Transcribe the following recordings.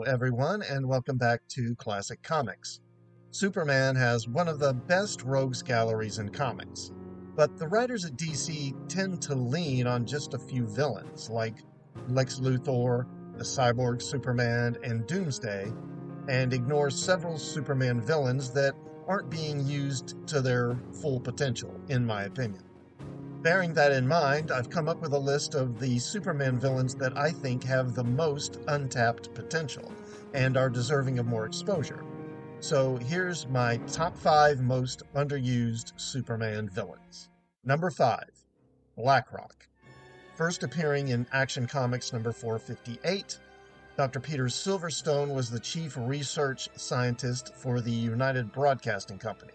Hello everyone, and welcome back to Classic Comics. Superman has one of the best rogues galleries in comics, but the writers at DC tend to lean on just a few villains, like Lex Luthor, the Cyborg Superman, and Doomsday, and ignore several Superman villains that aren't being used to their full potential, in my opinion. Bearing that in mind, I've come up with a list of the Superman villains that I think have the most untapped potential and are deserving of more exposure. So here's my top 5 most underused Superman villains. Number 5, BlackRock. First appearing in Action Comics number 458, Dr. Peter Silverstone was the chief research scientist for the United Broadcasting Company.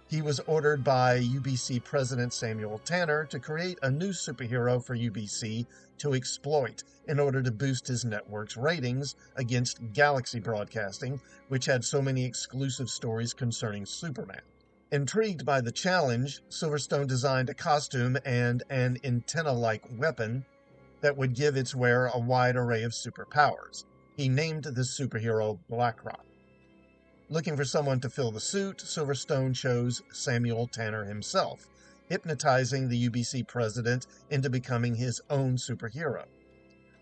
He was ordered by UBC President Samuel Tanner to create a new superhero for UBC to exploit in order to boost his network's ratings against Galaxy Broadcasting, which had so many exclusive stories concerning Superman. Intrigued by the challenge, Silverstone designed a costume and an antenna-like weapon that would give its wearer a wide array of superpowers. He named the superhero BlackRock. Looking for someone to fill the suit, Silverstone chose Samuel Tanner himself, hypnotizing the UBC president into becoming his own superhero.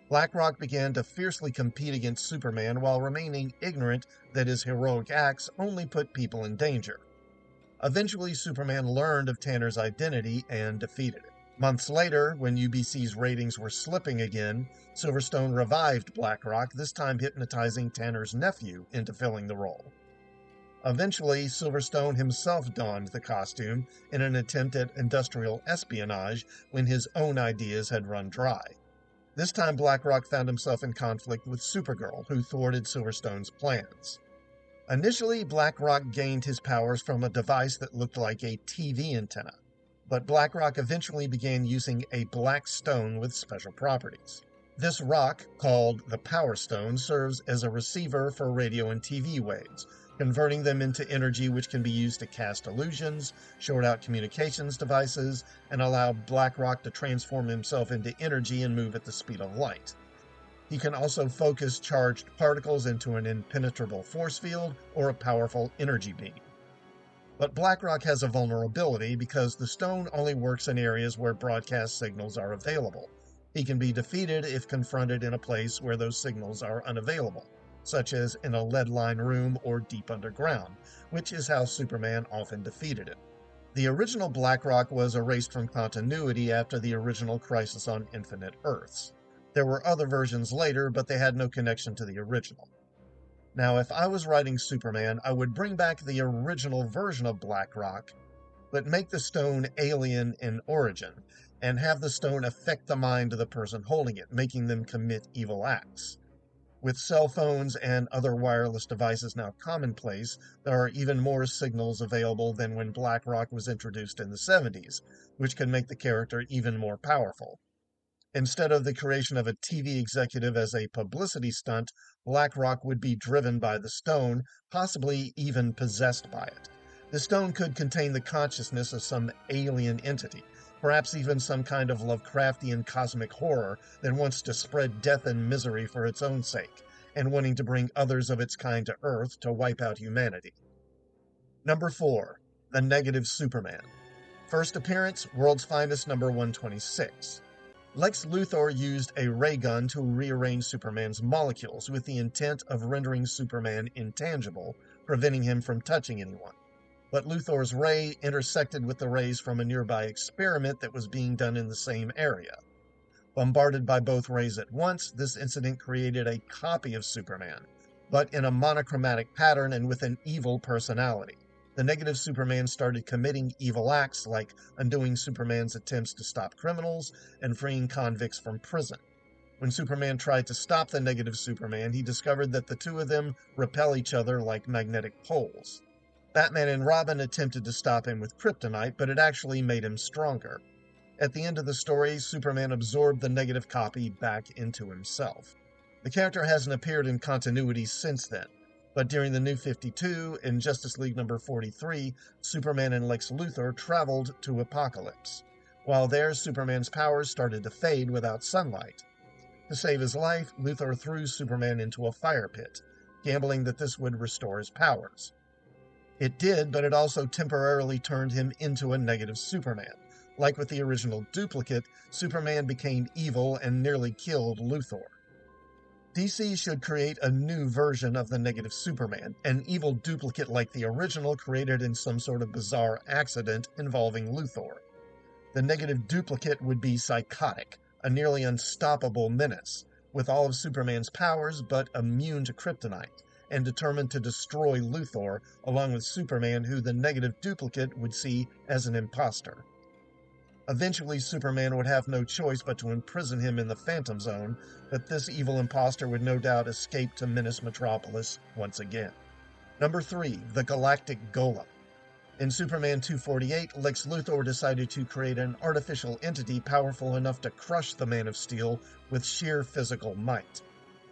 BlackRock began to fiercely compete against Superman while remaining ignorant that his heroic acts only put people in danger. Eventually, Superman learned of Tanner's identity and defeated it. Months later, when UBC's ratings were slipping again, Silverstone revived BlackRock, this time hypnotizing Tanner's nephew into filling the role. Eventually, Silverstone himself donned the costume in an attempt at industrial espionage when his own ideas had run dry. This time, BlackRock found himself in conflict with Supergirl, who thwarted Silverstone's plans. Initially, BlackRock gained his powers from a device that looked like a TV antenna, but BlackRock eventually began using a black stone with special properties. This rock, called the Power Stone, serves as a receiver for radio and TV waves, converting them into energy which can be used to cast illusions, short out communications devices, and allow BlackRock to transform himself into energy and move at the speed of light. He can also focus charged particles into an impenetrable force field or a powerful energy beam. But BlackRock has a vulnerability because the stone only works in areas where broadcast signals are available. He can be defeated if confronted in a place where those signals are unavailable, such as in a lead-lined room or deep underground, which is how Superman often defeated it. The original BlackRock was erased from continuity after the original Crisis on Infinite Earths. There were other versions later, but they had no connection to the original. Now, if I was writing Superman, I would bring back the original version of BlackRock, but make the stone alien in origin, and have the stone affect the mind of the person holding it, making them commit evil acts. With cell phones and other wireless devices now commonplace, there are even more signals available than when BlackRock was introduced in the 70s, which can make the character even more powerful. Instead of the creation of a TV executive as a publicity stunt, BlackRock would be driven by the stone, possibly even possessed by it. The stone could contain the consciousness of some alien entity, perhaps even some kind of Lovecraftian cosmic horror that wants to spread death and misery for its own sake, and wanting to bring others of its kind to Earth to wipe out humanity. Number 4, the Negative Superman. First appearance, World's Finest number 126. Lex Luthor used a ray gun to rearrange Superman's molecules with the intent of rendering Superman intangible, preventing him from touching anyone. But Luthor's ray intersected with the rays from a nearby experiment that was being done in the same area. Bombarded by both rays at once, this incident created a copy of Superman, but in a monochromatic pattern and with an evil personality. The Negative Superman started committing evil acts like undoing Superman's attempts to stop criminals and freeing convicts from prison. When Superman tried to stop the Negative Superman, he discovered that the two of them repel each other like magnetic poles. Batman and Robin attempted to stop him with kryptonite, but it actually made him stronger. At the end of the story, Superman absorbed the negative copy back into himself. The character hasn't appeared in continuity since then, but during the New 52, in Justice League number 43, Superman and Lex Luthor traveled to Apokolips. While there, Superman's powers started to fade without sunlight. To save his life, Luthor threw Superman into a fire pit, gambling that this would restore his powers. It did, but it also temporarily turned him into a negative Superman. Like with the original duplicate, Superman became evil and nearly killed Luthor. DC should create a new version of the negative Superman, an evil duplicate like the original created in some sort of bizarre accident involving Luthor. The negative duplicate would be psychotic, a nearly unstoppable menace, with all of Superman's powers but immune to kryptonite, and determined to destroy Luthor, along with Superman, who the negative duplicate would see as an imposter. Eventually, Superman would have no choice but to imprison him in the Phantom Zone, but this evil imposter would no doubt escape to menace Metropolis once again. Number 3. The Galactic Golem. In Superman 248, Lex Luthor decided to create an artificial entity powerful enough to crush the Man of Steel with sheer physical might.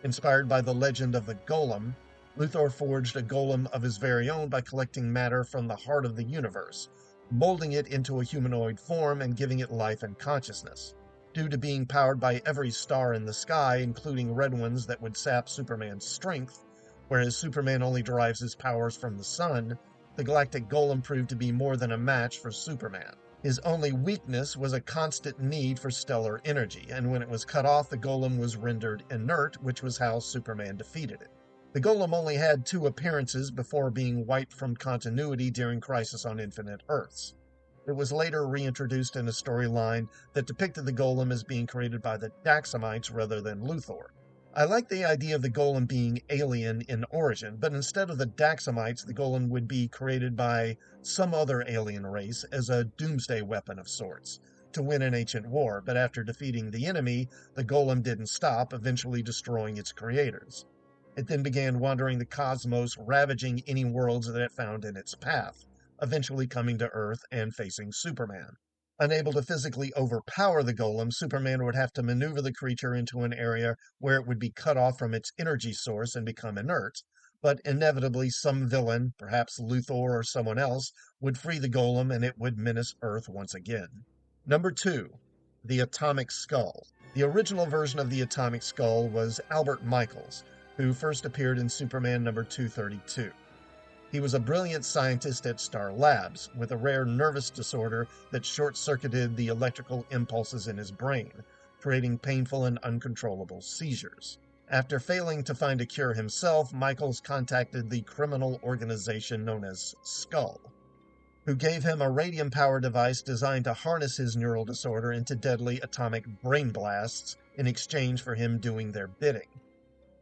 Inspired by the legend of the Golem, Luthor forged a golem of his very own by collecting matter from the heart of the universe, molding it into a humanoid form and giving it life and consciousness. Due to being powered by every star in the sky, including red ones that would sap Superman's strength, whereas Superman only derives his powers from the sun, the Galactic Golem proved to be more than a match for Superman. His only weakness was a constant need for stellar energy, and when it was cut off, the Golem was rendered inert, which was how Superman defeated it. The Golem only had 2 appearances before being wiped from continuity during Crisis on Infinite Earths. It was later reintroduced in a storyline that depicted the Golem as being created by the Daxamites rather than Luthor. I like the idea of the Golem being alien in origin, but instead of the Daxamites, the Golem would be created by some other alien race as a Doomsday weapon of sorts, to win an ancient war, but after defeating the enemy, the Golem didn't stop, eventually destroying its creators. It then began wandering the cosmos, ravaging any worlds that it found in its path, eventually coming to Earth and facing Superman. Unable to physically overpower the Golem, Superman would have to maneuver the creature into an area where it would be cut off from its energy source and become inert, but inevitably some villain, perhaps Luthor or someone else, would free the Golem and it would menace Earth once again. Number 2. The Atomic Skull. The original version of the Atomic Skull was Albert Michaels, who first appeared in Superman number 232. He was a brilliant scientist at Star Labs, with a rare nervous disorder that short-circuited the electrical impulses in his brain, creating painful and uncontrollable seizures. After failing to find a cure himself, Michaels contacted the criminal organization known as Skull, who gave him a radium-powered device designed to harness his neural disorder into deadly atomic brain blasts in exchange for him doing their bidding.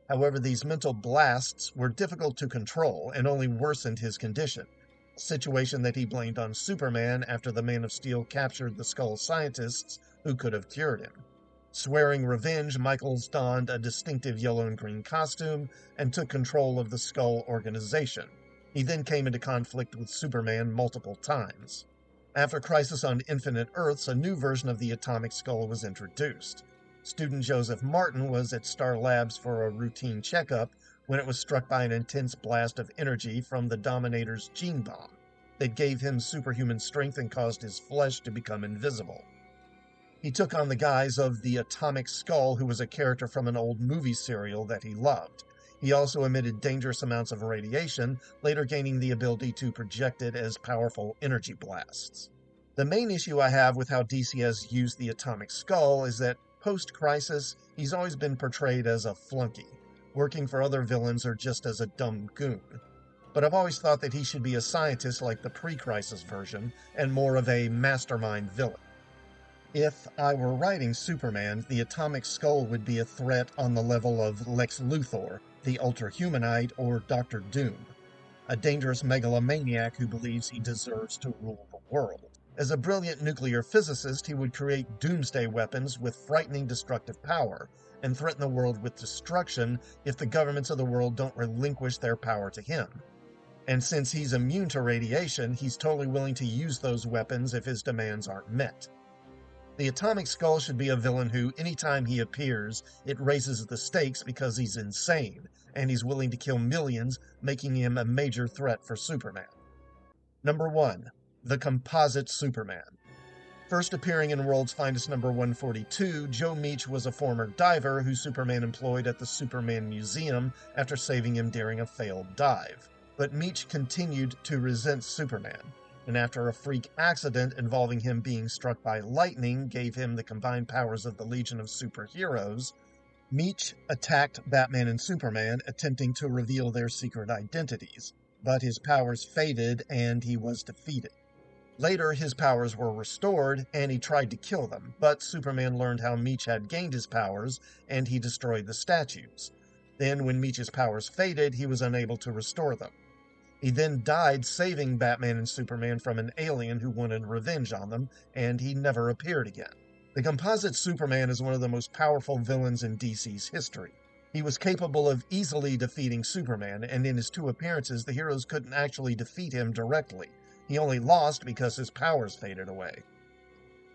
However, these mental blasts were difficult to control and only worsened his condition, a situation that he blamed on Superman after the Man of Steel captured the Skull scientists who could have cured him. Swearing revenge, Michaels donned a distinctive yellow and green costume and took control of the Skull organization. He then came into conflict with Superman multiple times. After Crisis on Infinite Earths, a new version of the Atomic Skull was introduced. Student Joseph Martin was at Star Labs for a routine checkup when it was struck by an intense blast of energy from the Dominator's gene bomb that gave him superhuman strength and caused his flesh to become invisible. He took on the guise of the Atomic Skull, who was a character from an old movie serial that he loved. He also emitted dangerous amounts of radiation, later gaining the ability to project it as powerful energy blasts. The main issue I have with how DC has used the Atomic Skull is that post-Crisis, he's always been portrayed as a flunky, working for other villains or just as a dumb goon. But I've always thought that he should be a scientist like the pre-Crisis version, and more of a mastermind villain. If I were writing Superman, the Atomic Skull would be a threat on the level of Lex Luthor, the Ultra-Humanite, or Dr. Doom, a dangerous megalomaniac who believes he deserves to rule the world. As a brilliant nuclear physicist, he would create doomsday weapons with frightening destructive power, and threaten the world with destruction if the governments of the world don't relinquish their power to him. And since he's immune to radiation, he's totally willing to use those weapons if his demands aren't met. The Atomic Skull should be a villain who, anytime he appears, it raises the stakes because he's insane, and he's willing to kill millions, making him a major threat for Superman. Number 1. The Composite Superman. First appearing in World's Finest number 142, Joe Meach was a former diver who Superman employed at the Superman Museum after saving him during a failed dive. But Meach continued to resent Superman, and after a freak accident involving him being struck by lightning gave him the combined powers of the Legion of Superheroes, Meach attacked Batman and Superman, attempting to reveal their secret identities, but his powers faded and he was defeated. Later, his powers were restored, and he tried to kill them, but Superman learned how Meach had gained his powers, and he destroyed the statues. Then, when Meach's powers faded, he was unable to restore them. He then died saving Batman and Superman from an alien who wanted revenge on them, and he never appeared again. The Composite Superman is one of the most powerful villains in DC's history. He was capable of easily defeating Superman, and in his 2 appearances, the heroes couldn't actually defeat him directly. He only lost because his powers faded away.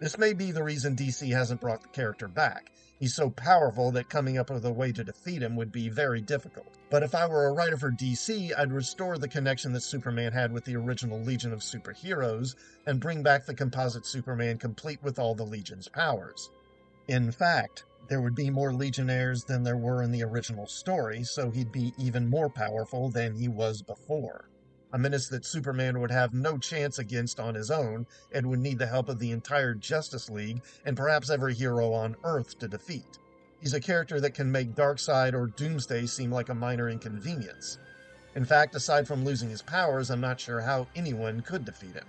This may be the reason DC hasn't brought the character back. He's so powerful that coming up with a way to defeat him would be very difficult. But if I were a writer for DC, I'd restore the connection that Superman had with the original Legion of Superheroes and bring back the Composite Superman complete with all the Legion's powers. In fact, there would be more Legionnaires than there were in the original story, so he'd be even more powerful than he was before. A menace that Superman would have no chance against on his own, and would need the help of the entire Justice League and perhaps every hero on Earth to defeat. He's a character that can make Darkseid or Doomsday seem like a minor inconvenience. In fact, aside from losing his powers, I'm not sure how anyone could defeat him.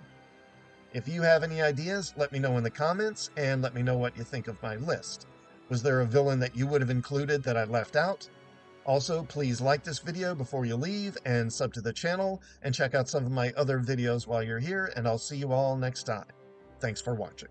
If you have any ideas, let me know in the comments, and let me know what you think of my list. Was there a villain that you would have included that I left out? Also, please like this video before you leave, and sub to the channel, and check out some of my other videos while you're here, and I'll see you all next time. Thanks for watching.